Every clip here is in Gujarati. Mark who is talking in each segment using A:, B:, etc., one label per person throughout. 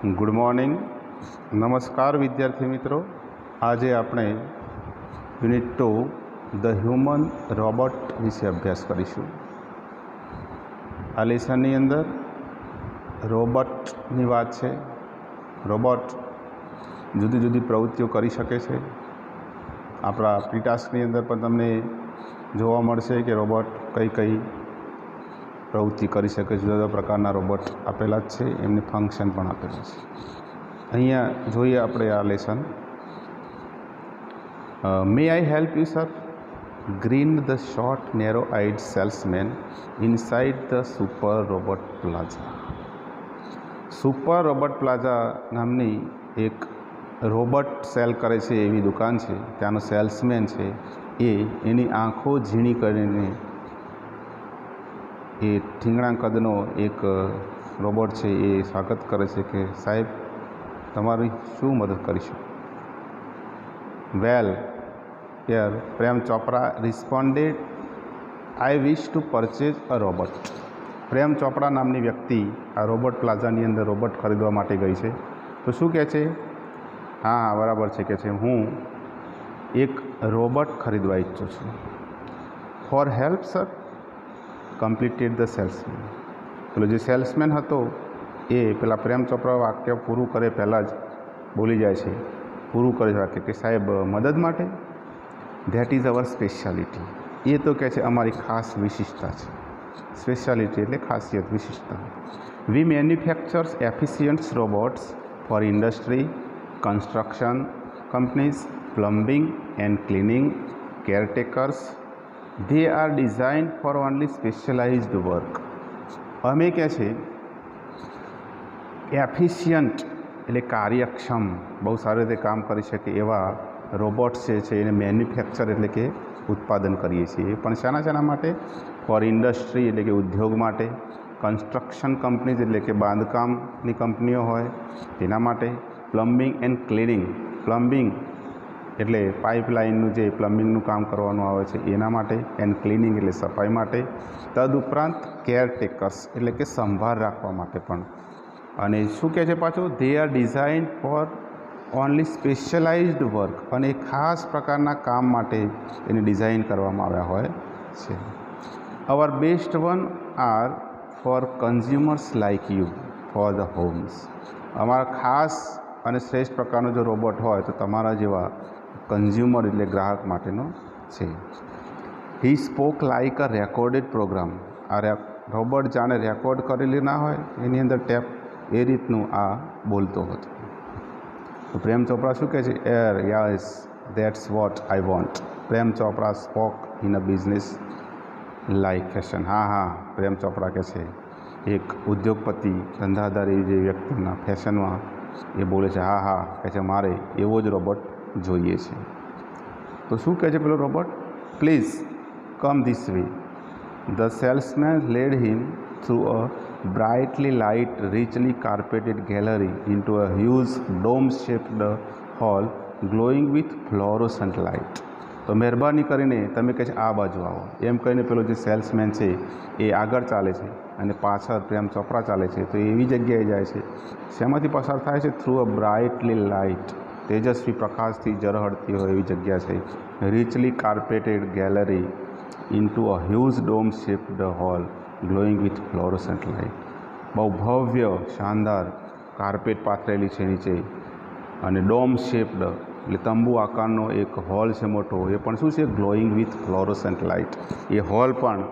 A: Good morning. नमस्कार विद्यार्थी मित्रों। आज આપણે યુનિટ 2 ધ હ્યુમન રોબોટ વિશે અભ્યાસ કરીશું। આ લેસનની અંદર રોબોટની વાત છે। રોબોટ જુદી જુદી પ્રવૃત્તિઓ કરી શકે છે। આપણા પ્રી ટાસ્કની અંદર પણ તમને જોવા મળશે કે રોબોટ કઈ કઈ પ્રવૃત્તિ કરી શકે। જુદા જુદા પ્રકારના રોબોટ આપેલા જ છે, એમને ફંક્શન પણ આપેલા છે। અહીંયા જોઈએ આપણે આ lesson. May I help you sir, grinned the short narrow eyed salesman inside the super robot plaza. Super robot plaza નામની એક રોબોટ સેલ કરે છે એવી દુકાન છે। ત્યાંનો સેલ્સમેન છે એની આંખો ઝીણી કરીને એ ઠીંગણા કદનો એક રોબોટ છે એ સ્વાગત કરે છે કે સાહેબ તમારી શું મદદ કરી શકું। Well here Prem Chopra responded, I wish to purchase a robot. Prem Chopra નામની વ્યક્તિ આ રોબોટ પ્લાઝાની અંદર રોબોટ ખરીદવા માટે ગઈ છે। તો શું કહે છે? હા બરાબર છે, કે છે હું એક રોબોટ ખરીદવા ઈચ્છું છું। For help sir, completed the salesman. પેલો જે સેલ્સમેન હતો એ પેલા પ્રેમ ચોપરા વાક્ય પૂરું કરે પહેલાં જ બોલી જાય છે, પૂરું કરે છે વાક્ય કે સાહેબ મદદ માટે। That is our speciality. એ તો કહે છે અમારી ખાસ વિશિષ્ટતા છે। સ્પેશિયાલિટી એટલે ખાસિયત, વિશિષ્ટતા। We manufactures efficients robots for industry, construction companies, plumbing and cleaning, caretakers. They are design for only specialised work. અમે કહે છે એફિશિયન્ટ એટલે કાર્યક્ષમ, બહુ સારી રીતે કામ કરી શકે એવા રોબોટ્સ છે એને મેન્યુફેક્ચર એટલે કે ઉત્પાદન કરીએ છીએ। પણ શાના માટે? ફોર ઇન્ડસ્ટ્રી એટલે કે ઉદ્યોગ માટે, કન્સ્ટ્રક્શન કંપનીઝ એટલે કે બાંધકામની કંપનીઓ હોય તેના માટે, પ્લમ્બિંગ એન્ડ ક્લિનિંગ, પ્લમ્બિંગ એટલે પાઇપલાઇનનું જે પ્લમ્બિંગનું કામ કરવાનું આવે છે એના માટે, એન્ડ ક્લિનિંગ એટલે સફાઈ માટે, તદુપરાંત કેરટેકર્સ એટલે કે સંભાળ રાખવા માટે પણ। અને શું કહે છે પાછું? They are design for only specialised work, અને ખાસ પ્રકારના કામ માટે એને ડિઝાઇન કરવામાં આવ્યા હોય છે। Our best one are for consumers like you for the homes. અમારા ખાસ અને શ્રેષ્ઠ પ્રકારનો જો રોબોટ હોય તો તમારા જેવા કન્ઝ્યુમર એટલે ગ્રાહક માટેનો છે। He spoke like a recorded program. આ રોબોટ જાણે રેકોર્ડ કરેલી ના હોય એની અંદર ટેપ એ રીતનું આ બોલતો હતો। તો પ્રેમ ચોપરા શું કહે છે? Yes that's what I want. Prem Chopra spoke in a business like fashion. હા પ્રેમ ચોપરા કહે છે એક ઉદ્યોગપતિ ધંધાદારી જે વ્યક્તિના ફેશનમાં એ બોલે છે હા કહે છે મારે એવો જ રોબોટ જોઈએ છે। તો શું કહે છે પેલો robot? Please come this way. The salesman led him through a brightly light, richly carpeted gallery into a huge dome-shaped hall glowing with fluorescent light। તો મહેરબાની કરીને તમે કહે છે આ બાજુ આવો એમ કહીને પેલો જે સેલ્સમેન છે એ આગળ ચાલે છે અને પાછળ પ્રેમ ચોપરા ચાલે છે। તો એવી જગ્યાએ જાય છે શેમાંથી પસાર થાય છે? થ્રુ અ બ્રાઇટલી લાઇટ, તેજસ્વી પ્રકાશથી ઝળહળતી હોય એવી જગ્યા છે। richly carpeted gallery into a huge dome-shaped hall glowing with fluorescent light। બહુ ભવ્ય શાનદાર કાર્પેટ પાથરેલી છે નીચે અને ડોમ શેપ્ડ એટલે તંબુ આકારનો એક હોલ છે મોટો, એ પણ શું છે? Glowing with fluorescent light. એ હોલ પણ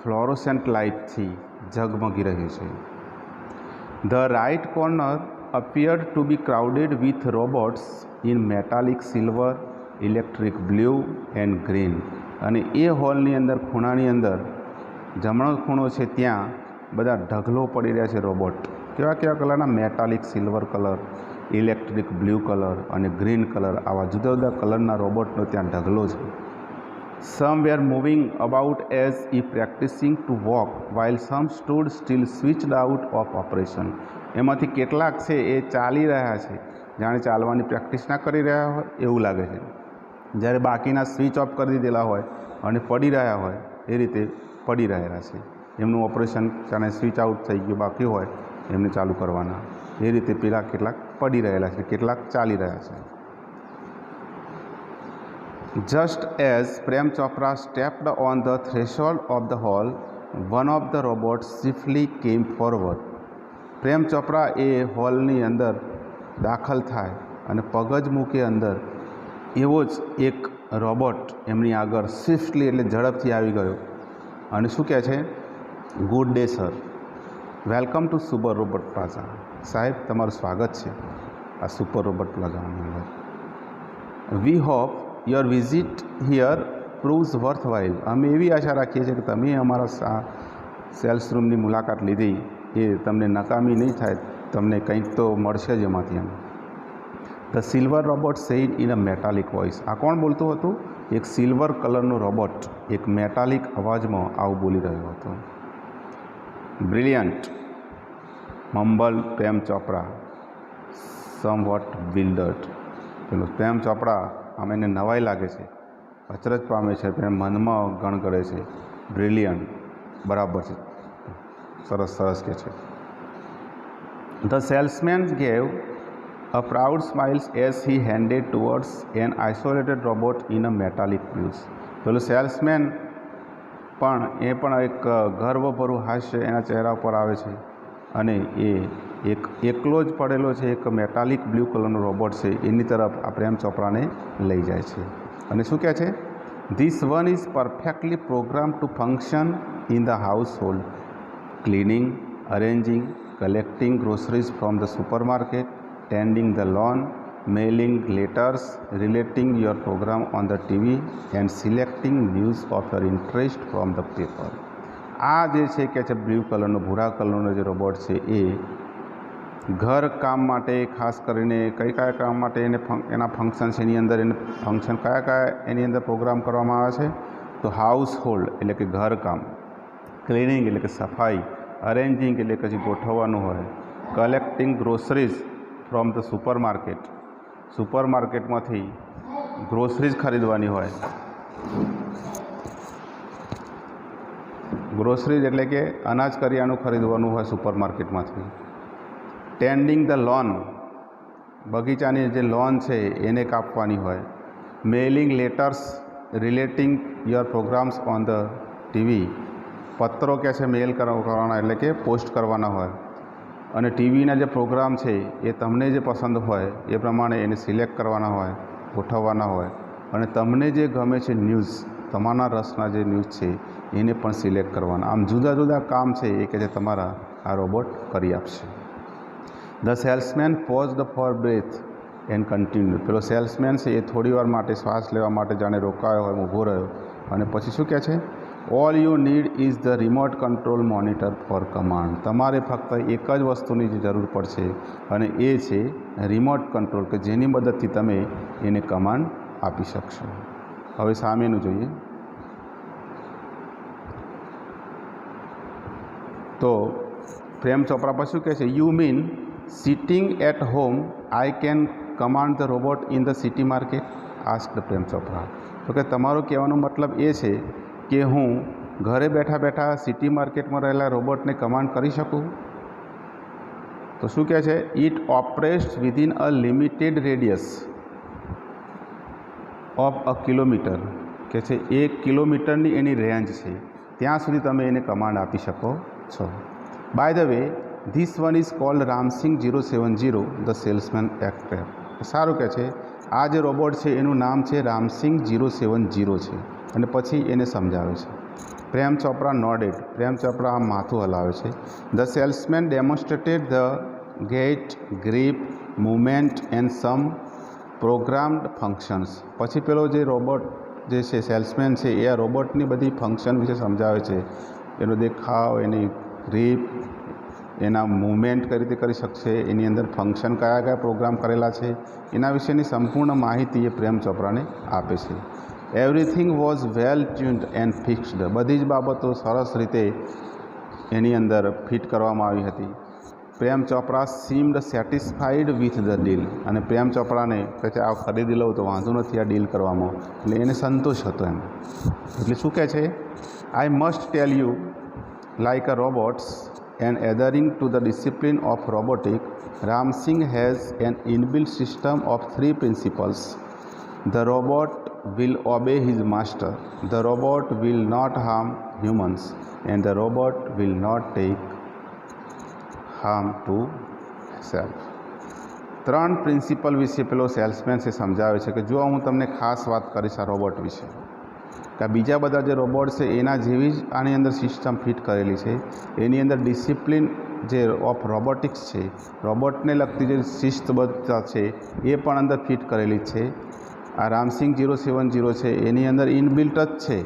A: ફ્લોરોસન્ટ લાઇટથી ઝગમગી રહ્યું છે। The right corner appeared to be crowded with robots in metallic silver, electric blue and green. અને એ હોલની અંદર ખૂણાની અંદર જમણો ખૂણો છે ત્યાં બધા ઢગલો પડી રહ્યા છે રોબોટ। કેવા કલરના? Metallic silver colour, electric blue colour અને ગ્રીન કલર, આવા જુદા જુદા કલરના રોબોટનો ત્યાં ઢગલો છે। Some were moving about as if practising to walk while some stood still switched out of operation. એમાંથી કેટલાક છે એ ચાલી રહ્યા છે જાણે ચાલવાની પ્રેક્ટિસ ના કરી રહ્યા હોય એવું લાગે છે, જ્યારે બાકીના સ્વિચ ઓફ કરી દીધેલા હોય અને પડી રહ્યા હોય એ રીતે પડી રહેલા છે। એમનું ઓપરેશન જાણે સ્વિચ આઉટ થઈ ગયું બાકી હોય એમને ચાલુ કરવાના। એ રીતે પેલા કેટલાક પડી રહેલા છે, કેટલાક ચાલી રહ્યા છે. Just as Prem Chopra stepped on the threshold of the hall, one of the robots swiftly came forward. Prem Chopra એ હોલની અંદર દાખલ થાય અને પગ જ મૂકે અંદર, એવો જ એક રોબોટ એમની આગળ સ્વિફ્ટલી એટલે ઝડપથી આવી ગયો અને શું કહે છે, good day sir, welcome to super robot plaza. સાહેબ, તમારું સ્વાગત છે આ સુપર રોબોટ પ્લાઝાની અંદર. We hope your visit here proves worthwhile. અમે એવી આશા રાખીએ છીએ કે તમે અમારા સેલ્સ રૂમની મુલાકાત લીધી એ તમને નકામી નહીં થાય, તમને કંઈક તો મળશે જ એમાંથી. Am the silver robot said in a metallic voice. આ કોણ બોલતું હતું? એક સિલ્વર કલરનો રોબોટ એક મેટાલિક અવાજમાં આવું બોલી રહ્યો હતો. Brilliant મમ્બલ Prem Chopra, somewhat બિલ્ડર્ડ. પેલું પ્રેમ ચોપરા આમ એને નવાઈ લાગે છે, અચરજ પામે છે, મનમાં ગણગળે છે. બ્રિલિયન્ટ, બરાબર છે, સરસ સરસ કે છે. The salesman gave a proud smiles as he handed towards an isolated robot in a metallic blues. પેલું સેલ્સમેન પણ એક ગર્વભરું હાસ્ય એના ચહેરા પર આવે છે અને એ એકલો જ પડેલો છે, એક મેટાલિક બ્લુ કલરનો રોબોટ છે, એની તરફ આ પ્રેમ ચોપરાને લઈ જાય છે અને શું કહે છે, this one is perfectly program to function in the household, cleaning, arranging, collecting groceries from the supermarket, tending the lawn, mailing letters, relating your program on the TV and selecting news of your interest from the paper. આ જે છે કે છે બ્લુ કલરનો, ભૂરા કલરનો જે રોબોટ છે એ ઘર કામ માટે, ખાસ કરીને કયા કામ માટે એના ફંક્શન છે, એની અંદર એને ફંક્શન કયા એની અંદર પ્રોગ્રામ કરવામાં આવે છે, તો હાઉસ હોલ્ડ એટલે કે ઘરકામ, ક્લિનિંગ એટલે કે સફાઈ, અરેન્જિંગ એટલે પછી ગોઠવવાનું હોય, કલેક્ટિંગ ગ્રોસરીઝ ફ્રોમ ધ સુપરમાર્કેટમાંથી ગ્રોસરીઝ ખરીદવાની હોય. ગ્રોસરીઝ એટલે કે અનાજ કરિયાણું ખરીદવાનું હોય સુપરમાર્કેટમાંથી. ટેન્ડિંગ ધ લોન, બગીચાની જે લોન છે એને કાપવાની હોય. Mailing letters relating your programs on the TV, પત્રો કે છે મેલ કરવાના એટલે કે પોસ્ટ કરવાના હોય. અને ટીવીના જે પ્રોગ્રામ છે એ તમને જે પસંદ હોય એ પ્રમાણે એને સિલેક્ટ કરવાના હોય, ગોઠવવાના હોય. અને તમને જે ગમે છે ન્યૂઝ, તમારા રસના જે ન્યૂઝ છે એને પણ સિલેક્ટ કરવાના. આમ જુદા જુદા કામ છે એ કે જે તમારા આ રોબોટ કરી આપશે. The salesman paused for breath and continue. પેલો સેલ્સમેન છે એ થોડી વાર માટે શ્વાસ લેવા માટે જાણે રોકાયો હોય, ઊભો રહ્યો અને પછી શું કહે છે, all you need is the remote control monitor for command. તમારે ફક્ત એક જ વસ્તુની જરૂર પડશે અને એ છે રિમોટ કંટ્રોલ, કે જેની મદદથી તમે એને કમાન્ડ આપી શકશો. હવે સામેનું જોઈએ તો પ્રેમ ચોપરા પર શું કહે છે, you mean sitting at home I can command the robot in the city market? Asked Prem Chopra. તો કે તમારો કહેવાનો મતલબ એ છે કે હું ઘરે બેઠા બેઠા સિટી માર્કેટમાં રહેલા રોબોટને કમાન્ડ કરી શકું? તો શું કહે છે, it operates within a limited radius of a kilometre. કે છે 1 કિલોમીટરની એની રેન્જ છે, ત્યાં સુધી તમે એને કમાન્ડ આપી શકો છો. By the way this one is called Ramsingh 070 the salesman aircraft. સારું કહે છે, આ જે રોબોટ છે એનું નામ છે રામસિંગ 070 છે અને પછી એને સમજાવે છે. પ્રેમ ચોપરા નોડેડ. પ્રેમ ચોપરા આમ માથું હલાવે છે. The salesman demonstrated the gait, grip, movement and some programmed functions. પછી પેલો જે રોબોટ જે છે સેલ્સમેન છે એ આ રોબોટની બધી ફંક્શન વિશે સમજાવે છે, એનો દેખાવ, એની ગ્રીપ, એના મૂવમેન્ટ કઈ રીતે કરી શકશે, એની અંદર ફંક્શન કયા પ્રોગ્રામ કરેલા છે, એના વિશેની સંપૂર્ણ માહિતી એ પ્રેમ ચોપરાને આપે છે. Everything was well tuned and fixed. બધી જ બાબતો સરસ રીતે એની અંદર ફિટ કરવામાં આવી હતી. Prem Chopra seemed satisfied with the deal. અને પ્રેમ ચોપરાને કહે છે આ ખરીદી લઉં તો વાંધો નથી આ ડીલ કરવામાં, એટલે એને સંતોષ હતો એમ. એટલે શું કહે છે, I must tell you like a robots and adhering to the discipline of robotic Ramsing has an inbuilt system of 3 principles. The robot will obey his master, the robot will not harm humans, and the robot will not take harm to self. 3 principal વિશે પેલો સેલ્સમેન છે સમજાવે છે કે જો હું તમને ખાસ વાત કરીશ આ રોબોટ વિશે કે આ બીજા બધા જે રોબોટ છે એના જેવી જ આની અંદર સિસ્ટમ ફિટ કરેલી છે. એની અંદર ડિસિપ્લિન જે ઓફ રોબોટિક્સ છે, રોબોટને લગતી જે શિસ્તબદ્ધતા છે એ પણ અંદર ફિટ કરેલી છે. આ રામસિંગ 070 છે એની અંદર ઇનબિલ્ટ જ છે.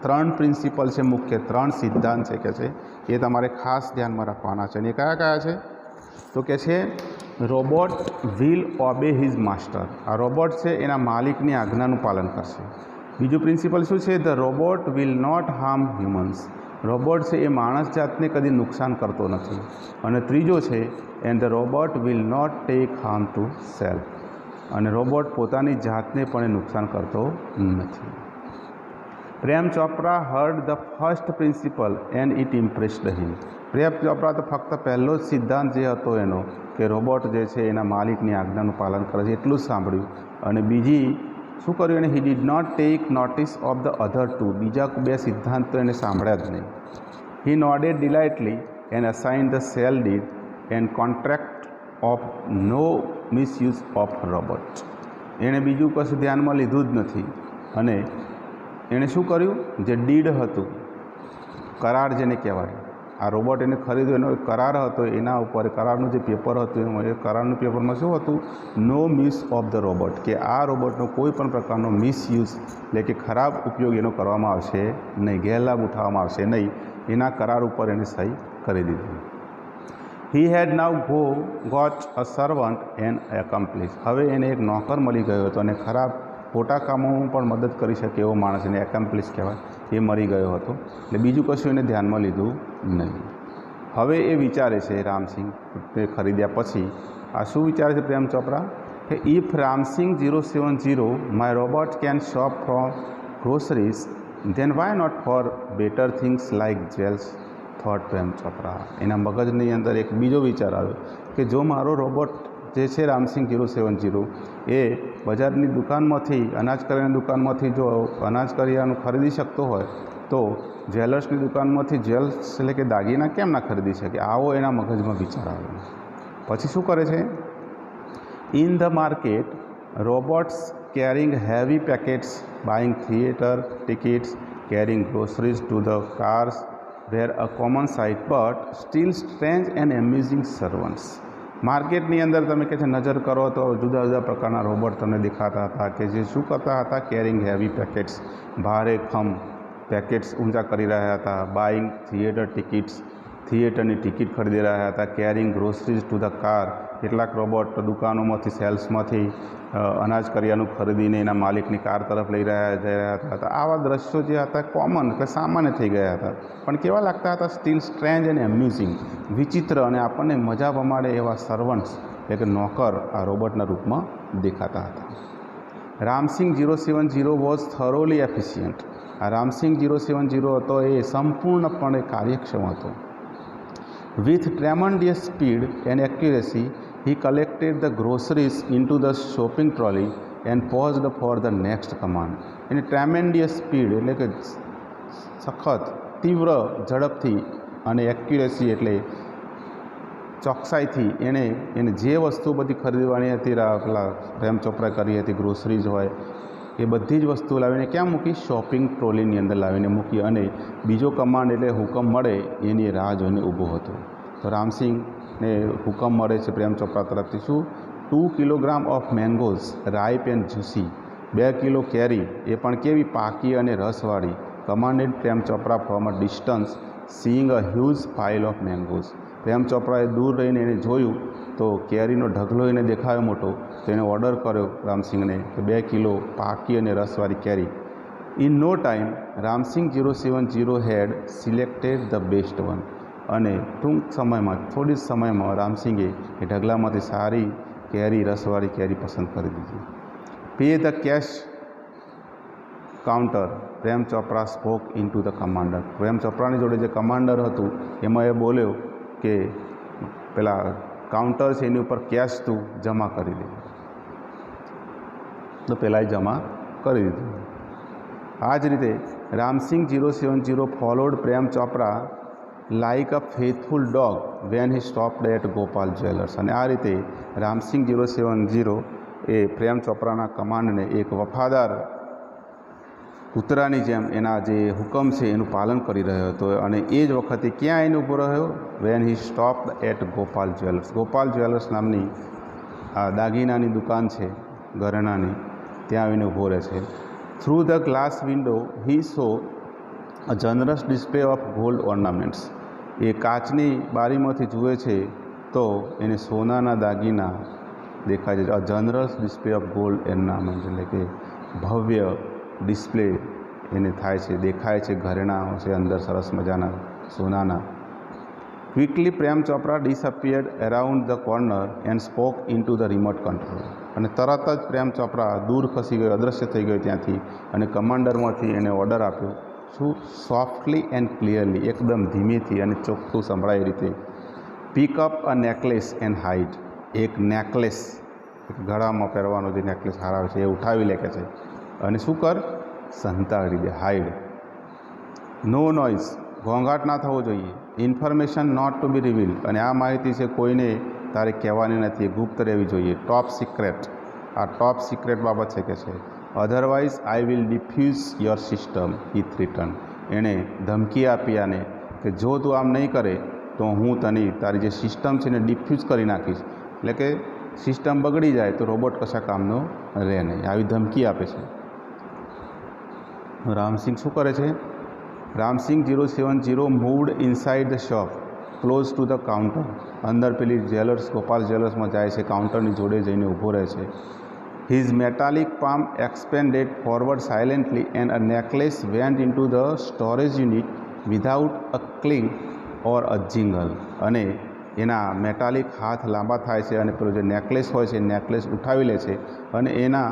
A: 3 પ્રિન્સિપલ છે, મુખ્ય 3 સિદ્ધાંત છે કે છે એ તમારે ખાસ ધ્યાનમાં રાખવાના છે. અને એ કયા કયા છે તો કે છે robot will obey his master. આ રોબોટ છે એના માલિકની આજ્ઞાનું પાલન કરશે. બીજું પ્રિન્સિપલ શું છે? The robot will not harm humans. Robot છે એ માણસ જાતને કદી નુકસાન કરતો નથી. અને ત્રીજો છે and the robot will not take harm to self. અને રોબોટ પોતાની જાતને પણ નુકસાન કરતો નથી. Prem Chopra heard the first principle and it impressed him. Prem Chopra તો ફક્ત પહેલો જ સિદ્ધાંત જે હતો એનો કે રોબોટ જે છે એના માલિકની આજ્ઞાનું પાલન કરે છે એટલું જ સાંભળ્યું. અને બીજી શું કર્યું એને? He did not take notice of the other 2. બીજા 2 સિદ્ધાંત તો એને સાંભળ્યા જ નહીં. He nodded delightedly and assign the sale deed and contract of no misuse of robot. એણે બીજું કશું ધ્યાનમાં લીધું જ નથી. અને એણે શું કર્યું? જે ડીડ હતું, કરાર જેને કહેવાય, આ રોબોટ એને ખરીદ્યો એનો કરાર હતો, એના ઉપર કરારનું જે પેપર હતું એમાં એ કરારનું પેપરમાં શું હતું? નો મિસ ઓફ ધ રોબોટ, કે આ રોબોટનો કોઈ પણ પ્રકારનો મિસયુઝ એટલે કે ખરાબ ઉપયોગ એનો કરવામાં આવશે નહીં, ગેરલાભ ઉઠાવવામાં આવશે નહીં. એના કરાર ઉપર એને સહી કરી દીધી. હી હેડ નાવ ગોટ અ સર્વન્ટ એન્ડ એકમ્પ્લિશ. હવે એને એક નોકર મળી ગયો હતો અને ખરાબ ખોટા કામોમાં પણ મદદ કરી શકે એવો માણસ, એને એકમ્પ્લિશ કહેવાય, એ મળી ગયો હતો. એટલે બીજું કશું એને ધ્યાનમાં લીધું નહીં. હવે એ વિચારે છે રામસિંગ તે ખરીદ્યા પછી આ શું વિચારે છે પ્રેમ ચોપરા કે if Ramsingh 070 my robot can shop from groceries then why not for better things like jewels, thought Prem Chopra. એના મગજની અંદર એક બીજો વિચાર આવ્યો કે જો મારો રોબોટ જે છે રામસિંગ 070 એ બજારની દુકાનમાંથી, અનાજ કરિયાણાની દુકાનમાંથી જો અનાજ કરિયાણું ખરીદી શકતો હોય તો જ્વેલર્સની દુકાનમાંથી જ્વેલ્સ એટલે કે દાગીના કેમ ના ખરીદી શકે? આવો એના મગજમાં વિચાર આવ્યો. પછી શું કરે છે? In the market robots carrying heavy packets, buying theatre tickets, carrying groceries to the cars were a common sight but still strange and amusing servants. માર્કેટની અંદર તમે કે છે નજર કરો તો જુદા જુદા પ્રકારના રોબોટ તમને દેખાતા હતા કે જે શું કરતા હતા? કેરિંગ હેવી પેકેટ્સ, ભારે ખમ પેકેટ્સ ઊંચા કરી રહ્યા હતા. બાઇંગ થિયેટર ટિકિટ્સ, થિયેટરની ટિકિટ ખરીદી રહ્યા હતા. Carrying groceries to the car, કેટલાક રોબોટ દુકાનોમાંથી, સેલ્સમાંથી અનાજ કરિયાણું ખરીદીને એના માલિકની કાર તરફ જઈ રહ્યા હતા. આવા દ્રશ્યો જે હતા કોમન કે સામાન્ય થઈ ગયા હતા, પણ કેવા લાગતા હતા? સ્ટીલ સ્ટ્રેન્જ એન્ડ એમ્યુઝિંગ, વિચિત્ર અને આપણને મજા પમાડે એવા સર્વન્ટ્સ એટલે કે નોકર આ રોબોટના રૂપમાં દેખાતા હતા. Ramsingh 070 was thoroughly efficient. આ રામસિંગ 070 હતો એ સંપૂર્ણપણે કાર્યક્ષમ હતો. With tremendous speed and accuracy he collected the groceries into the shopping trolley and paused for the next command. એની ટ્રેમેન્ડિયસ સ્પીડ એટલે કે સખત તીવ્ર ઝડપથી અને એક્યુરેસી એટલે ચોકસાઈથી એને જે વસ્તુ બધી ખરીદવાની હતી પેલા પ્રેમ ચોપરા કરી હતી, ગ્રોસરીઝ હોય એ બધી જ વસ્તુ લાવીને ક્યાં મૂકી? શોપિંગ ટ્રોલીની અંદર લાવીને મૂકી. અને બીજો કમાન્ડ એટલે હુકમ મળે એની રાહ જોઈને ઊભો હતો. તો રામસિંગને હુકમ મળે છે પ્રેમ ચોપરા તરફથી શું? 2 kilogram of mangoes ripe and juicy. 2 kilo કેરી, એ પણ કેવી? પાકી અને રસવાળી. Commanded Prem Chopra from a distance seeing a huge pile of mangoes. Prem ચોપરાએ દૂર રહીને એને જોયું તો કેરીનો ઢગલો એને દેખાયો મોટો, તો એને ઓર્ડર કર્યો રામસિંગને કે 2 કિલો પાકી અને રસવાળી કેરી. In no time Ramsingh 070 had selected the best one. અને ટૂંક સમયમાં, થોડી જ સમયમાં રામસિંગે એ ઢગલામાંથી સારી કેરી, રસવાળી કેરી પસંદ કરી દીધી. Pay the cash counter Prem Chopra spoke into the commander. Prem ચોપરાની જોડે જે કમાન્ડર હતું એમાં એ બોલ્યો કે પેલા કાઉન્ટર છે એની ઉપર કેશ તું જમા કરી દે, તો પહેલાં જમા કરી દીધું. આ જ રીતે Ramsingh 070 followed Prem Chopra like a faithful dog when he stopped at Gopal jewellers. અને આ રીતે રામસિંગ 070 એ પ્રેમ ચોપરાના કમાન્ડને એક વફાદાર કૂતરાની જેમ એના જે હુકમ છે એનું પાલન કરી રહ્યો હતો. અને એ જ વખતે ક્યાં આવીને ઊભો રહ્યો? When he stopped at Gopal jewellers. Gopal jewellers નામની આ દાગીનાની દુકાન છે ઘરેણાની, ત્યાં આવીને ઊભો રહે છે. Through the glass window he saw a generous display of gold ornaments. એ કાચની બારીમાંથી જુએ છે તો એને સોનાના દાગીના દેખાય છે. A generous display of gold ornament એટલે કે ભવ્ય ડિસ્પ્લે એને થાય છે, દેખાય છે. ઘરેણાઓ છે અંદર સરસ મજાના સોનાના. Quickly Prem Chopra disappeared around the corner and spoke into the remote control. અને તરત જ પ્રેમ ચોપરા દૂર ખસી ગયો, અદૃશ્ય થઈ ગયો ત્યાંથી, અને કમાન્ડરમાંથી એને ઓર્ડર આપ્યો. શું? સોફ્ટલી એન્ડ ક્લિયરલી, એકદમ ધીમેથી અને ચોખ્ખું સંભળાય એ રીતે. Pick up a necklace and hide. એક નેકલેસ, એક ગળામાં પહેરવાનો જે નેકલેસ હાર આવે છે એ ઉઠાવી લે કે છે, અને શું કર? સંતાડી દે, હાઇડ. નો નોઇઝ, ઘોંઘાટ ના થવો જોઈએ. Information not to be reveal. અને આ માહિતી છે કોઈને તારે કહેવાની નથી, ગુપ્ત રહેવી જોઈએ. ટોપ સિક્રેટ, આ ટોપ સિક્રેટ બાબત છે કે છે. Otherwise I will diffuse your system with return. એણે ધમકી આપી આને કે જો તું આમ નહીં કરે તો હું તને તારી જે સિસ્ટમ છે એને ડિફ્યુઝ કરી નાખીશ. એટલે કે સિસ્ટમ બગડી જાય તો રોબોટ કશા કામનો રહે નહીં, આવી ધમકી આપે છે. રામસિંગ શું કરે છે? Ramsingh 070 moved inside the shop close to the counter. અંદર પેલી જ્વેલર્સ, ગોપાલ જ્વેલર્સમાં જાય છે, કાઉન્ટરની જોડે જઈને ઊભો રહે છે. His metallic palm expanded forward silently and a necklace went into the storage unit without a cling or a jingle. અને એના મેટાલિક હાથ લાંબા થાય છે અને પેલો જે નેકલેસ હોય છે નેકલેસ ઉઠાવી લે છે, અને એના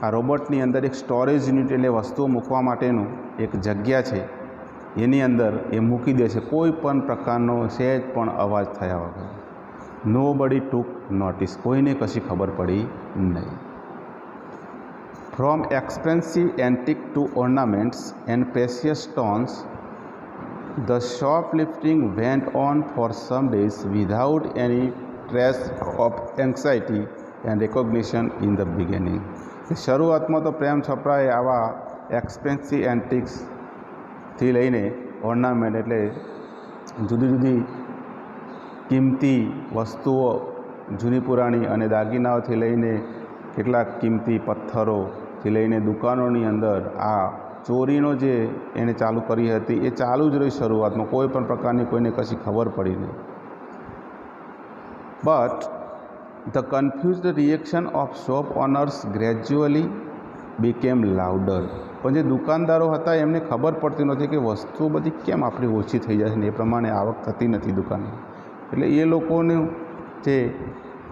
A: આ રોબોટની અંદર એક સ્ટોરેજ યુનિટ એટલે વસ્તુઓ મૂકવા માટેનું એક જગ્યા છે, એની અંદર એ મૂકી દે છે, કોઈ પણ પ્રકારનો સહેજ પણ અવાજ થયા વગર. નો બડી ટુક નોટિસ, કોઈને કશી ખબર પડી નહીં. From expensive antique to ornaments and precious stones the shoplifting went on for some days without any trace of anxiety and recognition in the beginning. શરૂઆતમાં તો પ્રેમ ચોપરાએ આવા એક્સપેન્સિવ એન્ટિક્સથી લઈને ઓર્નામેન્ટ એટલે જુદી જુદી કિંમતી વસ્તુઓ, જૂની પુરાણી અને દાગીનાઓથી લઈને કેટલાક કિંમતી પથ્થરોથી લઈને દુકાનોની અંદર આ ચોરીનો જે એણે ચાલુ કરી હતી એ ચાલુ જ રહી શરૂઆતમાં. કોઈ પણ પ્રકારની કોઈને કશી ખબર પડી નહીં. But the confused reaction of shop owners gradually became louder. પણ જે દુકાનદારો હતા એમને ખબર પડતી નથી કે વસ્તુઓ બધી કેમ આપણી ઓછી થઈ જાય છે ને એ પ્રમાણે આવક થતી નથી દુકાને. એટલે એ લોકોનું જે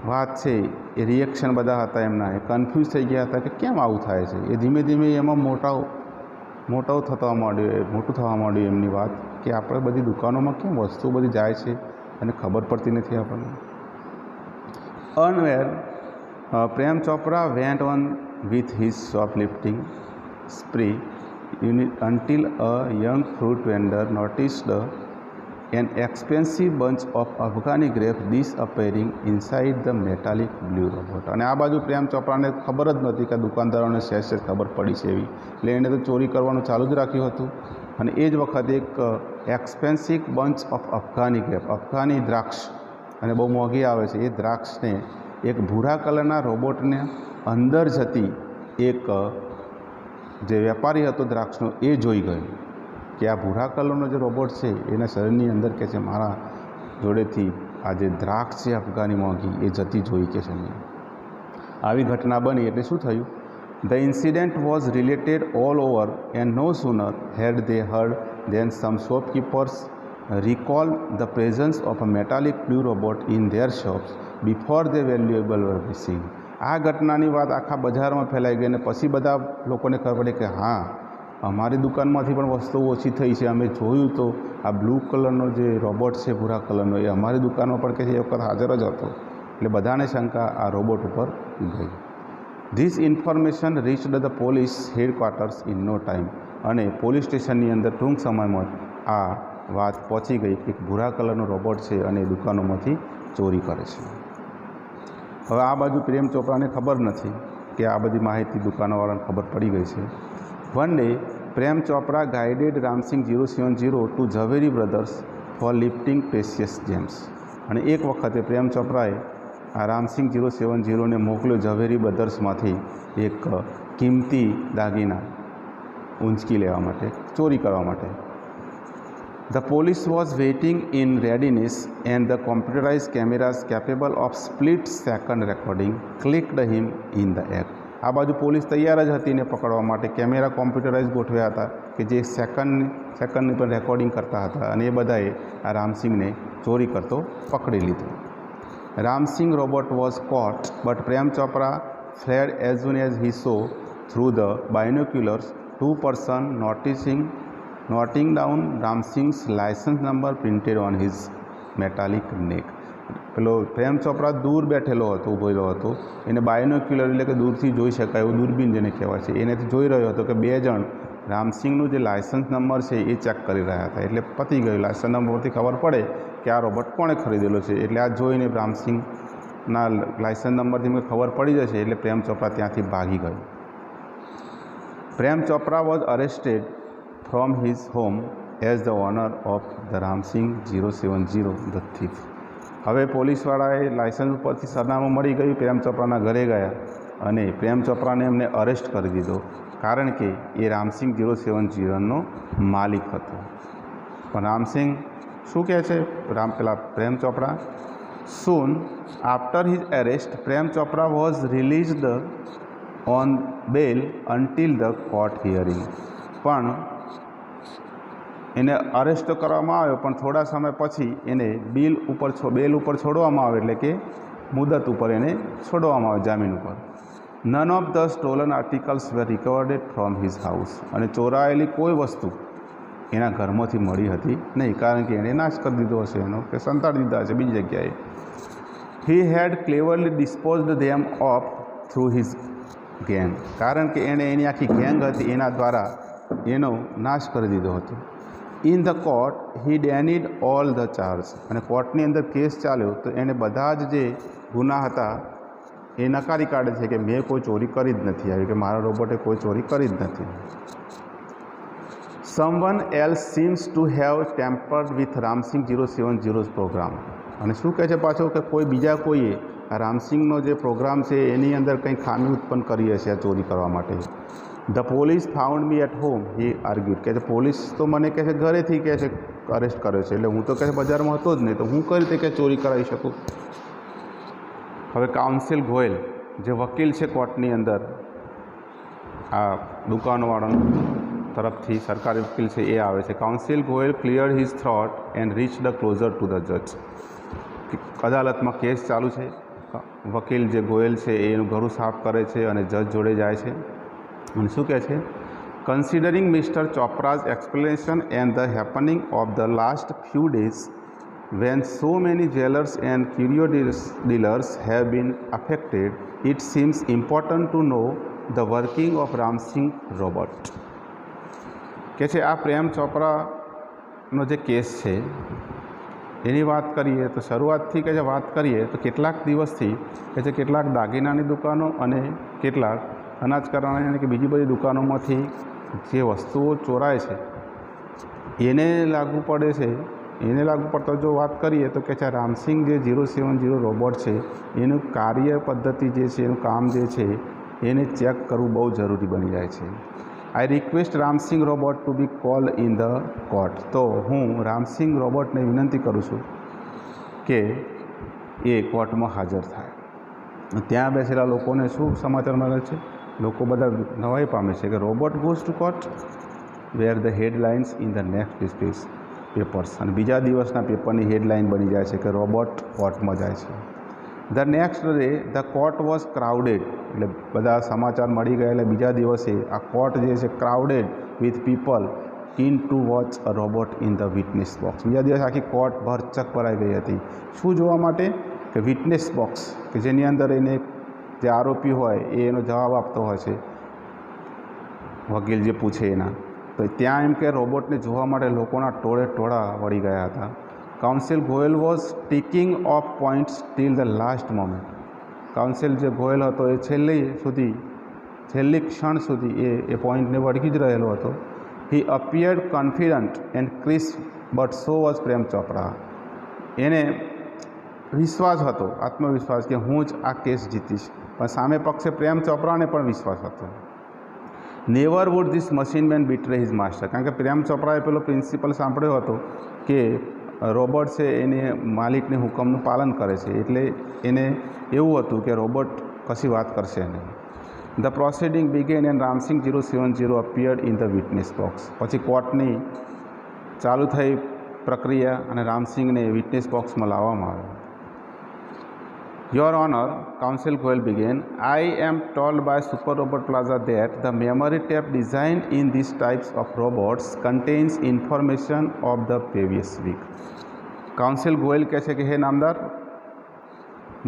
A: વાત છે એ રિએક્શન બધા હતા એમના, એ કન્ફ્યુઝ થઈ ગયા હતા કે કેમ આવું થાય છે. એ ધીમે ધીમે એમાં મોટું થવા માંડ્યું એમની વાત કે આપણે બધી દુકાનોમાં કેમ વસ્તુઓ બધી જાય છે અને ખબર પડતી નથી આપણને. Unaware, Prem Chopra went on with his shoplifting spree until a young fruit vendor noticed an expensive bunch of Afghani grapes disappearing inside the metallic blue robot. અને આ બાજુ પ્રેમ ચોપરાને ખબર જ નહોતી કે દુકાનદારોને સહેજ ખબર પડી છે એવી, એટલે એણે તો ચોરી કરવાનું ચાલુ જ રાખ્યું હતું. અને એ જ વખતે એક expensive bunch of Afghani grape, અફઘાની દ્રાક્ષ, અને બહુ મોંઘી આવે છે એ દ્રાક્ષને એક ભૂરા કલરના રોબોટને અંદર જતી એક જે વેપારી હતો દ્રાક્ષનો એ જોઈ ગયો કે આ ભૂરા કલરનો જે રોબોટ છે એના શરીરની અંદર કે છે મારા જોડેથી આ જે દ્રાક્ષ છે અફઘાની મોંઘી એ જતી જોઈ કે છે મેં. આવી ઘટના બની એટલે શું થયું? The incident was related all over and no sooner had they heard then some shopkeepers recall the presence of a metallic blue robot in their shops before the valuable were missing. આ ઘટનાની વાત આખા બજારમાં ફેલાઈ ગઈ અને પછી બધા લોકોને ખબર પડી કે હા અમારી દુકાનમાંથી પણ વસ્તુઓ ઓછી થઈ છે, અમે જોયું તો આ બ્લુ કલરનો જે રોબોટ છે ભૂરા કલરનો એ અમારી દુકાનમાં પણ કે છે એ વખત હાજર જ હતો. એટલે બધાને શંકા આ રોબોટ ઉપર ગઈ. This information reached the police headquarters in no time. અને પોલીસ સ્ટેશનની અંદર ટૂંક સમયમાં આ વાત પહોંચી ગઈ કે ભૂરા કલરનો રોબોટ છે અને એ દુકાનોમાંથી ચોરી કરે છે. હવે આ બાજુ પ્રેમ ચોપરાને ખબર નથી કે આ બધી માહિતી દુકાનોવાળાને ખબર પડી ગઈ છે. One day Prem Chopra guided Ramsingh 070 to Zaveri brothers for lifting precious gems. અને એક વખતે પ્રેમ ચોપરાએ આ રામસિંગ 070ને મોકલ્યો ઝવેરી બ્રધર્સમાંથી એક કિંમતી દાગીના ઊંચકી લેવા માટે, ચોરી કરવા માટે. The police was waiting in readiness and the computerized cameras capable of split-second recording clicked him in the act. આ બાજુ પોલીસ તૈયાર જ હતી ને પકડવા માટે. કેમેરા કોમ્પ્યુટરાઇઝ ગોઠવ્યા હતા કે જે સેકન્ડની પણ રેકોર્ડિંગ કરતા હતા અને એ બધાએ આ રામસિંગને ચોરી કરતો પકડી લીધો. Ramsingh robot was caught but Prem Chopra fled as soon as he saw through the binoculars two person noting down Ramsing's license number printed on his metallic neck. પેલો પ્રેમ ચોપરા દૂર બેઠેલો હતો, ઊભેલો હતો. એને બાયનોક્યુલર એટલે કે દૂરથી જોઈ શકાય એવું દૂરબીન જેને કહેવાય છે એનાથી જોઈ રહ્યો હતો કે બે જણ રામસિંગનું જે લાયસન્સ નંબર છે એ ચેક કરી રહ્યા હતા. એટલે પતી ગયું. લાયસન્સ નંબરથી ખબર પડે કે આ રોબોટ કોણે ખરીદેલો છે. એટલે આ જોઈને રામસિંગના લાયસન્સ નંબરથી મને ખબર પડી જશે એટલે પ્રેમ ચોપરા ત્યાંથી ભાગી ગયો. Prem Chopra was arrested from his home as the owner of the Ramsing 070 the thief. હવે પોલીસવાળાએ લાયસન્સ ઉપરથી સરનામું મળી ગયું. પ્રેમ ચોપરાના ઘરે ગયા અને પ્રેમ ચોપરાને એમને અરેસ્ટ કરી દીધો કારણ કે એ રામસિંગ 070નો માલિક હતો. પણ રામસિંગ શું કહે છે પેલા Prem Chopra? Soon after his arrest, Prem Chopra was released on bail until the court hearing. પણ એને અરેસ્ટ કરવામાં આવ્યો પણ થોડા સમય પછી એને બેલ ઉપર છોડવામાં આવે એટલે કે મુદત ઉપર એને છોડવામાં આવે જામીન ઉપર. None of the stolen articles were recovered from his house. અને ચોરાયેલી કોઈ વસ્તુ એના ઘરમાંથી મળી હતી નહીં કારણ કે એણે નાશ કરી દીધો હશે એનો કે સંતાડી દીધા હશે બીજી જગ્યાએ. He had cleverly disposed them of through his gang. કારણ કે એણે એની આખી ગેંગ હતી એના દ્વારા એનો નાશ કરી દીધો હતો. In the court he denied all the charge. અને કોર્ટની અંદર કેસ ચાલ્યો તો એને બધા જ જે ગુના હતા એ નકારી કાઢે છે કે મેં કોઈ ચોરી કરી જ નથી આવી, કે મારા રોબોટે કોઈ ચોરી કરી જ નથી. Someone else seems to have tampered with Ramsingh 070 program. અને શું કહે છે પાછો કે કોઈ બીજા કોઈએ આ રામસિંગનો જે પ્રોગ્રામ છે એની અંદર કંઈ ખામી ઉત્પન્ન કરી હશે આ ચોરી કરવા માટે. The police found me at home he argued. કહે છે પોલીસ તો મને કહે છે ઘરેથી કહે છે અરેસ્ટ કર્યો છે એટલે હું તો કહે છે બજારમાં હતો જ નહીં તો હું કઈ રીતે કે ચોરી કરાવી શકું. હવે કાઉન્સિલ ગોયલ જે વકીલ છે કોર્ટની અંદર આ દુકાનવાળાનો તરફથી સરકારી વકીલ છે એ આવે છે. Counsel Goyal clear his throat and reach the closer to the જજ. અદાલતમાં કેસ ચાલુ છે. વકીલ જે ગોયલ છે એનું ઘરું સાફ કરે છે અને જજ જોડે જાય છે અને શું કહે છે? Considering mister Chopra's explanation and the happening of the last few days when so many jewelers and curio dealers have been affected, it seems important to know the working of Ramsing robot. કે છે આ પ્રેમ ચોપરાનો જે કેસ છે એની વાત કરીએ તો શરૂઆતથી કે જે વાત કરીએ તો કેટલાક દિવસથી કે છે કેટલાક દાગીનાની દુકાનો અને કેટલાક અનાજ કરિયાણાની અને કે બીજી બધી દુકાનોમાંથી જે વસ્તુઓ ચોરાય છે એને લાગુ પડે છે. એને લાગુ પડતો જો વાત કરીએ તો કે છે રામસિંગ જે 070 રોબોટ છે એનું કાર્ય પદ્ધતિ જે છે એનું કામ જે છે એને ચેક કરવું બહુ જરૂરી બની જાય છે. I request Ramsingh robot to be call in the court. તો હું રામસિંગ રોબોટને વિનંતી કરું છું કે એ કોર્ટમાં હાજર થાય. ત્યાં બેસેલા લોકોને શું સમાચાર મળે છે? લોકો બધા નવાઈ પામે છે કે robot goes to court where the headlines in the next space papers. અને બીજા દિવસના પેપરની હેડલાઇન બની જાય છે કે રોબોટ કોર્ટમાં જાય છે. The next day the court was crowded. એટલે બધા સમાચાર મળી ગયા એટલે બીજા દિવસે આ કોર્ટ જે છે crowded with people keen to watch a robot in the witness box. બીજા દિવસ આખી કોર્ટ ભરચક ભરાઈ ગઈ હતી. શું જોવા માટે? કે વિટનેસ બોક્સ કે જેની અંદર એને જે આરોપી હોય એ એનો જવાબ આપતો હોય છે, વકીલ જે પૂછે એના. તો ત્યાં એમ કે રોબોટને જોવા માટે લોકોના ટોળે ટોળા વળી ગયા હતા. Counsel Goyal was ticking off points till the last moment. Counsel જે ગોયલ હતો એ છેલ્લી ક્ષણ સુધી એ પોઈન્ટને વળગી જ રહેલો હતો. He appeared confident and crisp but so was Prem Chopra. એને વિશ્વાસ હતો, આત્મવિશ્વાસ કે હું જ આ કેસ જીતીશ, પણ સામે પક્ષે પ્રેમ ચોપરાને પણ વિશ્વાસ હતો. Never would this machine man betray his master. કારણ કે પ્રેમ ચોપરાએ પેલો પ્રિન્સિપલ સાંભળ્યો હતો કે રોબોટ છે એને માલિકની હુકમનું પાલન કરે છે, એટલે એને એવું હતું કે રોબોટ કશી વાત કરશે નહીં. The proceeding began and Ram Singh 070 appeared in the witness box. પછી કોર્ટની ચાલુ થઈ પ્રક્રિયા અને રામસિંગને વિટનેસ બોક્સમાં લાવવામાં આવ્યો. Your Honor, Counsel Goyal began, I am told by Super Robot Plaza that the memory tape designed in these types of robots contains information of the previous week. Counsel Goyal કહે છે કે હે નામદાર,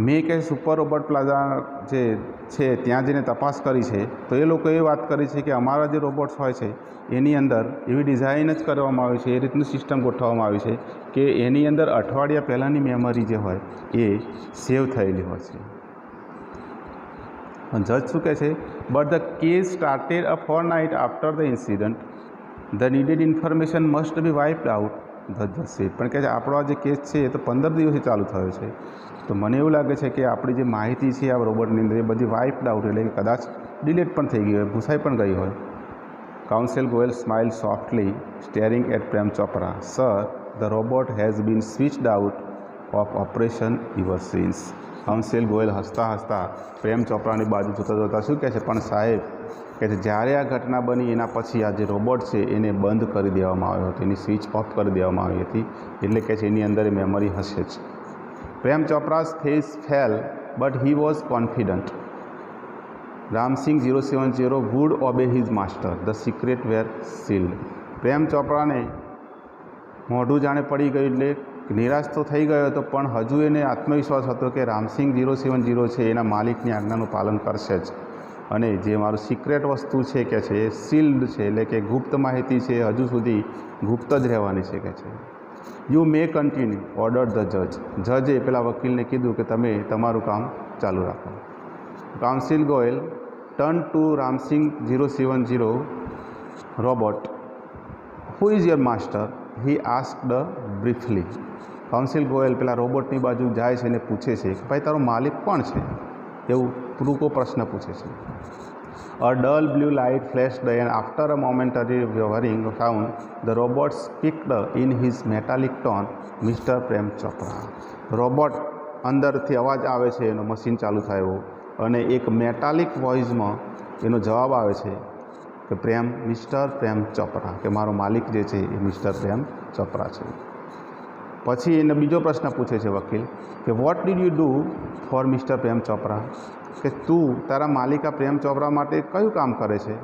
A: મેં કે સુપર રોબોટ પ્લાઝા જે છે ત્યાં જઈને તપાસ કરી છે, તો એ લોકોએ વાત કરી છે કે અમારા જે રોબોટ્સ હોય છે એની અંદર એવી ડિઝાઇન જ કરવામાં આવી છે, એ રીતનું સિસ્ટમ ગોઠવવામાં આવી છે કે એની અંદર અઠવાડિયા પહેલાંની મેમરી જે હોય એ સેવ થયેલી હોય છે. જજ શું કહે છે? But the case started a fortnight after the incident, the needed information must be wiped out. The જજ સેડ. પણ કહે છે આપણો આ જે કેસ છે એ તો 15 દિવસથી ચાલુ થયો છે, તો મને એવું લાગે છે કે આપણી જે માહિતી છે આ રોબોટની અંદર એ બધી વાઇપ્ડ આઉટ, એટલે કે કદાચ ડિલીટ પણ થઈ ગઈ હોય, ભૂસાઈ પણ ગઈ હોય. Counsel Goyal smile softly staring at Prem Chopra. Sir, the robot has been switched out of operation ever since. Counsel Goyal હસતા હસતા પ્રેમ ચોપરાની બાજુ જોતા જોતા શું કહે છે? પણ સાહેબ કહે છે જ્યારે આ ઘટના બની એના પછી આ જે રોબોટ છે એને બંધ કરી દેવામાં આવ્યો હતો, એની સ્વિચ ઓફ કરી દેવામાં આવી હતી, એટલે કહે છે એની અંદર મેમરી હશે જ. પ્રેમ ચોપરા's face fell, but he was confident. Ramsing 070 would obey his master. The secret were sealed. પ્રેમ ચોપરાને મોઢું જાણે પડી ગયું, એટલે નિરાશ તો થઈ ગયો હતો, પણ હજુ એને આત્મવિશ્વાસ હતો કે રામસિંગ 070 છે એના માલિકની આજ્ઞાનું પાલન કરશે જ, અને જે મારું સિક્રેટ વસ્તુ છે કે છે એ સીલ્ડ છે, એટલે કે ગુપ્ત માહિતી છે હજુ સુધી ગુપ્ત જ રહેવાની છે કે છે. You may continue order the જજ. જજે પેલા વકીલને કીધું કે તમે તમારું કામ ચાલુ રાખો. Counsel Goyal turn to Ramsingh 070 robot. Who is your master? He asked briefly. Counsel Goyal પેલા રોબોટની બાજુ જાય છે અને પૂછે છે કે ભાઈ તારો માલિક કોણ છે? એવું ટૂંકો પ્રશ્ન પૂછે છે. A dull blue light flashed and after a momentary wavering sound, the robot speaked in his metallic tone, Mr. Prem Chopra. Robot અંદરથી અવાજ આવે છે, એનો મશીન ચાલુ થાય એવો, અને એક મેટાલિક વોઇસમાં એનો જવાબ આવે છે કે મિસ્ટર પ્રેમ ચોપરા, કે મારો માલિક જે છે એ મિસ્ટર પ્રેમ ચોપરા છે. પછી એને બીજો પ્રશ્ન પૂછે છે વકીલ કે what did you do for mister Prem Chopra, કે તું તારા માલિકા પ્રેમ ચોપરા માટે કયું કામ કરે છે?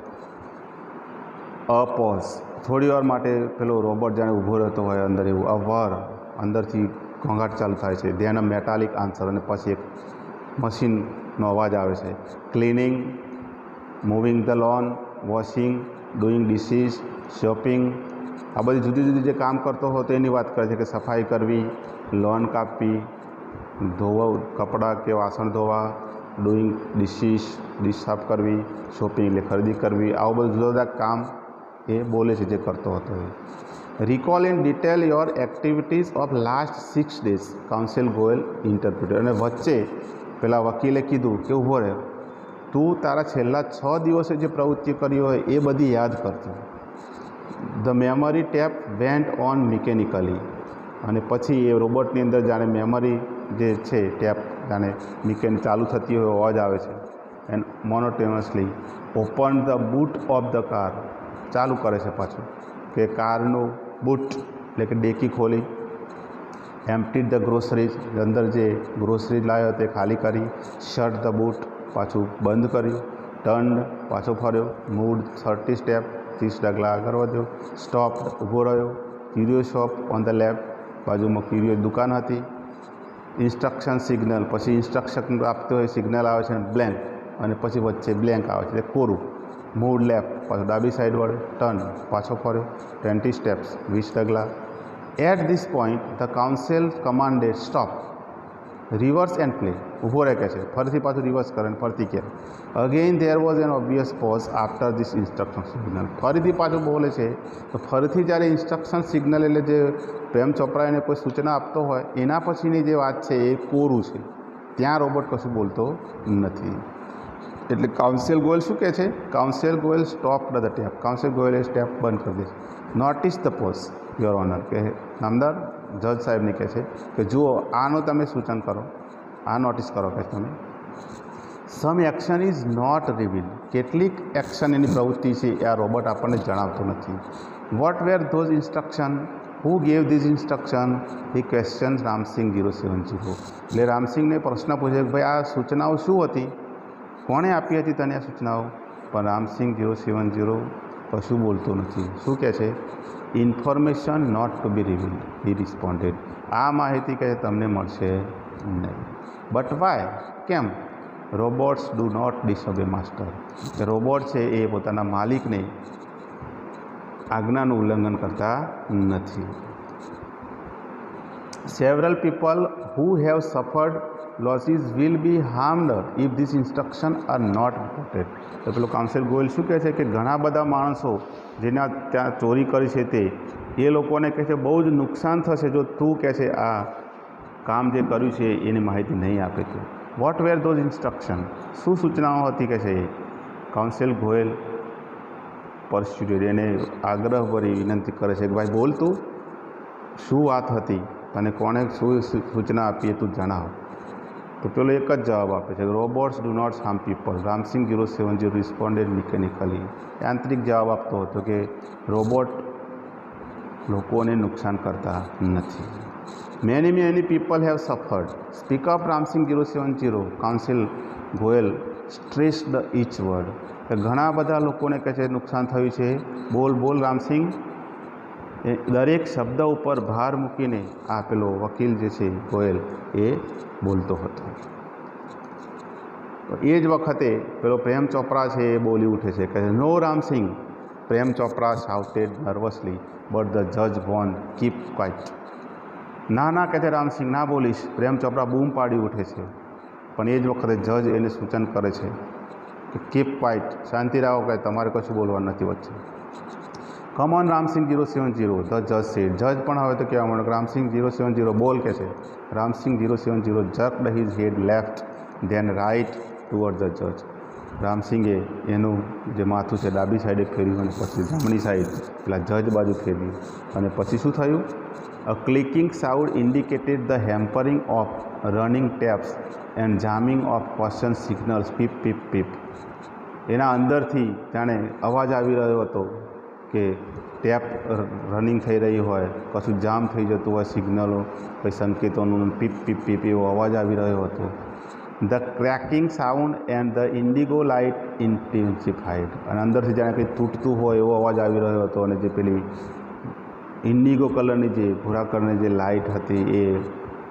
A: અ પોઝ. થોડી વાર માટે પેલો રોબોટ જાણે ઊભો રહેતો હોય અંદર, એવું અવર અંદરથી ઘોંઘાટ ચાલુ થાય છે. ધેન અ મેટાલિક આન્સર, અને પછી એક મશીનનો અવાજ આવે છે. Cleaning, moving the loan, washing, doing dishes, shopping. આ બધી જુદી જુદી જે કામ કરતો હોય તો એની વાત કરે છે કે સફાઈ કરવી, લોન કાપવી, ધોવા કપડાં કે વાસણ ધોવા, ડુઈંગ ડિશિસ ડિશ સાફ કરવી, શોપિંગ એટલે ખરીદી કરવી. આવું બધું જુદા જુદા કામ એ બોલે છે જે કરતો હતો એ. Recall in detail your activities of last 6 days. Counsel Goyal interpreter. અને વચ્ચે પેલા વકીલે કીધું કે ઊભો રહે, તું તારા છેલ્લા 6 દિવસે જે પ્રવૃત્તિ કરી હોય એ બધી યાદ કરતો. The memory tape went on mechanically. અને પછી એ રોબોટની અંદર જાણે મેમરી જે છે ટેપ જાણે ચાલુ થતી હોય અવાજ આવે છે. And monotonously open the boot of the car. ચાલુ કરે છે પાછું કે કારનું બૂટ એટલે કે ડેકી ખોલી. એમ્પ્ટીડ ધ ગ્રોસરીઝ. અંદર જે ગ્રોસરીઝ લાવ્યો તે ખાલી કરી. Shirt the boot. પાછું બંધ કર્યું. ટર્ન્ડ પાછો ફર્યો, મૂવ્ડ 30 સ્ટેપ 30 ડગલા આગળ વધ્યો, સ્ટોપ્ડ ઊભો રહ્યો, ક્યુરિયો શોપ ઓન ધ લેફ્ટ બાજુમાં ક્યુરિયો દુકાન હતી, ઇન્સ્ટ્રક્શન સિગ્નલ પછી ઇન્સ્ટ્રક્શન આપતો હોય સિગ્નલ આવે છે બ્લેન્ક અને પછી વચ્ચે બ્લેન્ક આવે છે કોરું, મૂવ્ડ લેફ્ટ પાછો ડાબી સાઈડ વળે, ટર્ન પાછો ફર્યો 20 સ્ટેપ્સ 20 ડગલા. At this point the counsel commanded stop reverse and play, ઊભો રહે કે છે ફરીથી પાછું રિવર્સ કરે ને ફરતી કે again there was an obvious pause after this instruction signal. ફરીથી પાછું બોલે છે તો ફરીથી જ્યારે ઇન્સ્ટ્રક્શન સિગ્નલ એટલે જે પ્રેમ ચોપરા એને કોઈ સૂચના આપતો હોય એના પછીની જે વાત છે એ કોરું છે, ત્યાં રોબોટ કશું બોલતો નથી. એટલે કાઉન્સિલ ગોયલ શું કહે છે? Counsel Goyal stop the tape, counsel ગોયલે સ્ટેપ બંધ કરી દે છે. Notice the pause your honour, કે નામદાર જજ સાહેબને કહે છે કે જુઓ આનું તમે સૂચન કરો, આ નોટિસ કરો કે તમે some action is not reveal, કેટલીક એક્શન એની પ્રવૃત્તિ છે એ આ રોબોટ આપણને જણાવતો નથી. What were those instruction, who gave these instruction, he question Ramsingh 070. એટલે રામસિંગને પ્રશ્ન પૂછે કે ભાઈ આ સૂચનાઓ શું હતી, કોણે આપી હતી તને આ સૂચનાઓ? પણ રામસિંગ 070 કશું બોલતો નથી. શું કહે છે? Information not to be revealed, he responded, આ માહિતી કહે તમને મળશે નહીં. બટ વાય, કેમ? Robots do not disobey master, રોબોટ છે એ પોતાના માલિકને આજ્ઞાનું ઉલ્લંઘન કરતા નથી. Several people who have suffered losses will be harmed if these instructions are not reported. તો પેલો કાઉન્સિલ ગોયલ શું કહે છે કે ઘણા બધા માણસો જેના ત્યાં ચોરી કરી છે તે એ લોકોને કહે છે બહુ જ નુકસાન થશે જો તું કહે છે આ કામ જે કર્યું છે એની માહિતી નહીં આપે તો. વોટ વેર ધોઝ ઇન્સ્ટ્રક્શન, શું સૂચનાઓ હતી કે છે? કાઉન્સિલ ગોયલ પરસ્યુટેડ, એને આગ્રહભરી વિનંતી કરે છે કે ભાઈ બોલ તું શું વાત હતી, તને કોણે શું સૂચના આપી એ તું જણાવ. તો પેલો એક જ જવાબ આપે છે robots do not harm people. Ramsingh 070 responded mechanically, યાંત્રિક જવાબ આપતો હતો કે રોબોટ લોકોને નુકસાન કરતા નથી. Many people have suffered, speak up Ramsingh 070. Counsel Goyal stressed each word, કે ઘણા બધા લોકોને કહે છે નુકસાન થયું છે, બોલ બોલ રામસિંગ. એ દરેક શબ્દ ઉપર ભાર મૂકીને આ પેલો વકીલ જે છે ગોયલ એ બોલતો હતો. તો એ જ વખતે પેલો પ્રેમ ચોપરા છે એ બોલી ઉઠે છે કે નો Ram Singh. Prem Chopra shouted નર્વસલી but the જજ વોન કીપ ક્વાઇટ. ના ના કહે છે રામસિંગ, ના બોલીશ. પ્રેમ ચોપરા બૂમ પાડી ઉઠે છે, પણ એ જ વખતે જજ એને સૂચન કરે છે કે કીપ ક્વાઇટ, શાંતિ રાખો, કે તમારે કશું બોલવાનું નથી વચ્ચે. કમ ઓન રામસિંગ 070, ધ જજ સેડ. જજ પણ હવે તો કહેવા માંડ્યો રામસિંગ 070 બોલ કે છે. Ramsingh 070 jerked his head left then right toward the જજ. રામસિંગે એનું જે માથું છે ડાબી સાઈડે ફેર્યું અને પછી જમણી સાઈડ પેલા જજ બાજુ ફેર્યું. અને પછી શું થયું? A clicking sound indicated the hampering of running tapes and jamming of question signals peep peep peep. એના અંદરથી જાણે અવાજ આવી રહ્યો હતો કે ટેપ રનિંગ થઈ રહી હોય, કશું જામ થઈ જતું હોય, સિગ્નલો કંઈ સંકેતોનું પીપ પીપ પીપ એવો અવાજ આવી રહ્યો હતો. The cracking sound and the indigo light intensified. અને અંદરથી જાણે કંઈ તૂટતું હોય એવો અવાજ આવી રહ્યો હતો અને જે પેલી ઇન્ડિગો કલરની જે ભૂરા કલરની જે લાઇટ હતી એ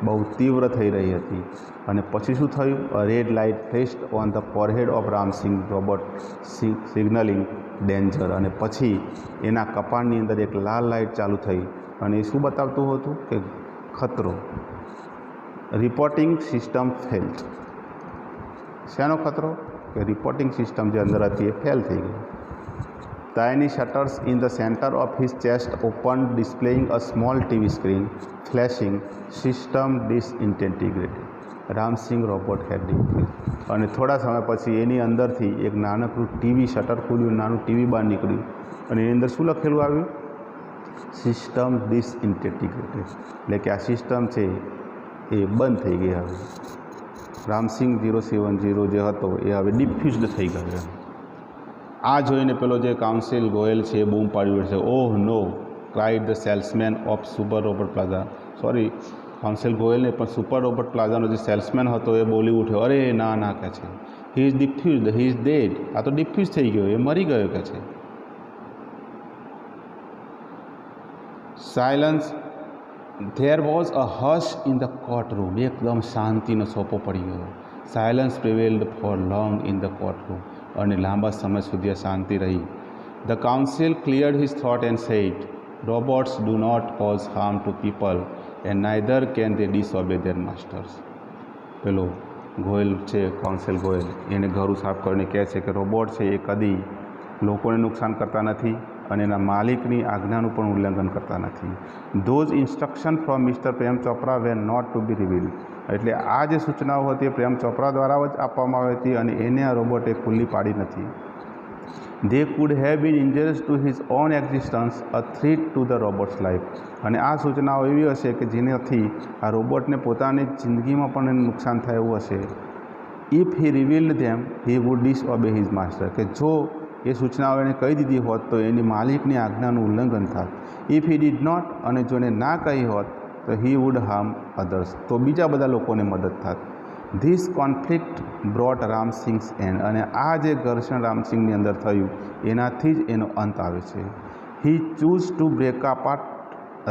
A: બહુ તીવ્ર થઈ રહી હતી. અને પછી શું થયું? A red light flashed on the forehead of Ramsingh robot signalling danger. અને પછી એના કપાળની અંદર એક લાલ લાઇટ ચાલુ થઈ અને એ શું બતાવતું હતું કે ખતરો. Reporting system failed. શેનો ખતરો? કે રિપોર્ટિંગ સિસ્ટમ જે અંદર હતી એ ફેલ થઈ ગઈ. Tiny shutters in the center of his chest opened, displaying a small TV screen, flashing system disintegrated. Ramsingh robot head deployed. અને થોડા સમય પછી એની અંદરથી એક નાનકડું ટીવી શટર ખુલ્યું, નાનું ટીવી બહાર નીકળ્યું અને એની અંદર શું લખેલું આવ્યું? સિસ્ટમ ડિસઇન્ટેગ્રેટેડ. એટલે કે આ સિસ્ટમ છે એ બંધ થઈ ગઈ. હવે રામસિંગ 070 જે હતો એ હવે ડિફ્યુઝડ થઈ ગયો. આ જોઈને પેલો જે કાઉન્સિલ ગોયલ છે એ બૂમ પાડી છે, oh no cried the salesman of super robot plaza. Sorry, council ગોયલને પણ સુપર રોબોટ પ્લાઝાનો જે સેલ્સમેન હતો એ બોલી ઉઠ્યો, અરે ના ના કહે છે, he is defused, he is dead. આ તો ડિફ્યુઝ થઈ ગયો, એ મરી ગયો કે છે. Silence. There was a hush in the court room. એકદમ શાંતિનો સોપો પડી ગયો. Silence prevailed for long in the court room. અને લાંબા સમય સુધી શાંતિ રહી. The council cleared his thought and said, robots do not cause harm to people and neither can they disobey their masters. પેલો ગોયલ છે, કાઉન્સિલ ગોયલ, એને ઘરું સાફ કરીને કહે છે કે રોબોટ છે એ કદી લોકોને નુકસાન કરતા નથી અને એના માલિકની આજ્ઞાનું પણ ઉલ્લંઘન કરતા નથી. Those instruction from mister Prem Chopra were not to be revealed. એટલે આ જે સૂચનાઓ હતી એ પ્રેમ ચોપરા દ્વારા જ આપવામાં આવી હતી અને એને આ રોબોટે ખુલ્લી પાડી નથી. They could have been injurious to his own existence, a threat to the robot's life. અને આ સૂચનાઓ એવી હશે કે જેનાથી આ રોબોટને પોતાની જિંદગીમાં પણ એને નુકસાન થાય એવું હશે. If he revealed them he would disobey his master. કે જો એ સૂચનાઓ એને કહી દીધી હોત તો એની માલિકની આજ્ઞાનું ઉલ્લંઘન થાત. ઇફ હી ડીડ નોટ, અને જો એને ના કહી હોત તો હી વુડ હાર્મ અધર્સ, તો બીજા બધા લોકોને મદદ થાત. This conflict brought Ramsingh's end. અને આ જે ઘર્ષણ રામસિંગની અંદર થયું એનાથી જ એનો અંત આવે છે. He choose to break apart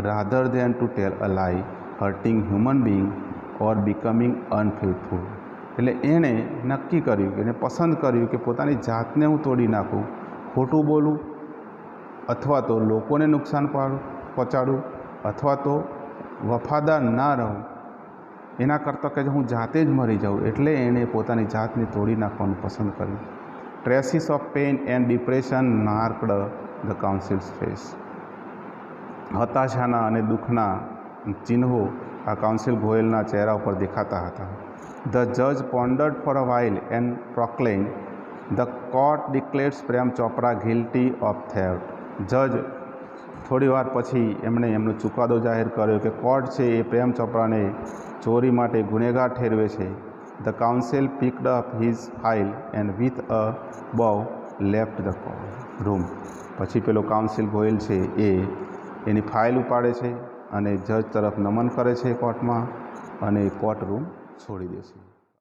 A: rather than to tell a lie, hurting human being or becoming unfaithful. એટલે એણે નક્કી કર્યું, એને પસંદ કર્યું કે પોતાની જાતને હું તોડી નાખું, ખોટું બોલું, અથવા તો લોકોને નુકસાન પહોંચાડું, અથવા તો વફાદાર ના રહું, એના કરતાં કે હું જાતે જ મરી જાઉં. એટલે એણે પોતાની જાતને તોડી નાખવાનું પસંદ કર્યું. Traces of pain and depression marked the council's face. હતાશાના અને દુઃખના ચિહ્નો આ કાઉન્સિલ ગોયલના ચહેરા ઉપર દેખાતા હતા. ધ જજ pondered for a while and proclaim, the court declares Prem Chopra guilty of theft. જજ થોડી વાર પછી એમનો ચુકાદો જાહેર કર્યો કે કોર્ટ છે એ પ્રેમ ચોપરાને ચોરી માટે ગુનેગાર ઠેરવે છે. The council પિકડ up his file and with a બોવ લેફ્ટ ધ રૂમ. પછી પેલો કાઉન્સિલ ગોયલ છે એ એની ફાઇલ ઉપાડે છે અને જજ તરફ નમન કરે છે કોર્ટમાં, અને કોર્ટ રૂમ છોડી દે છે.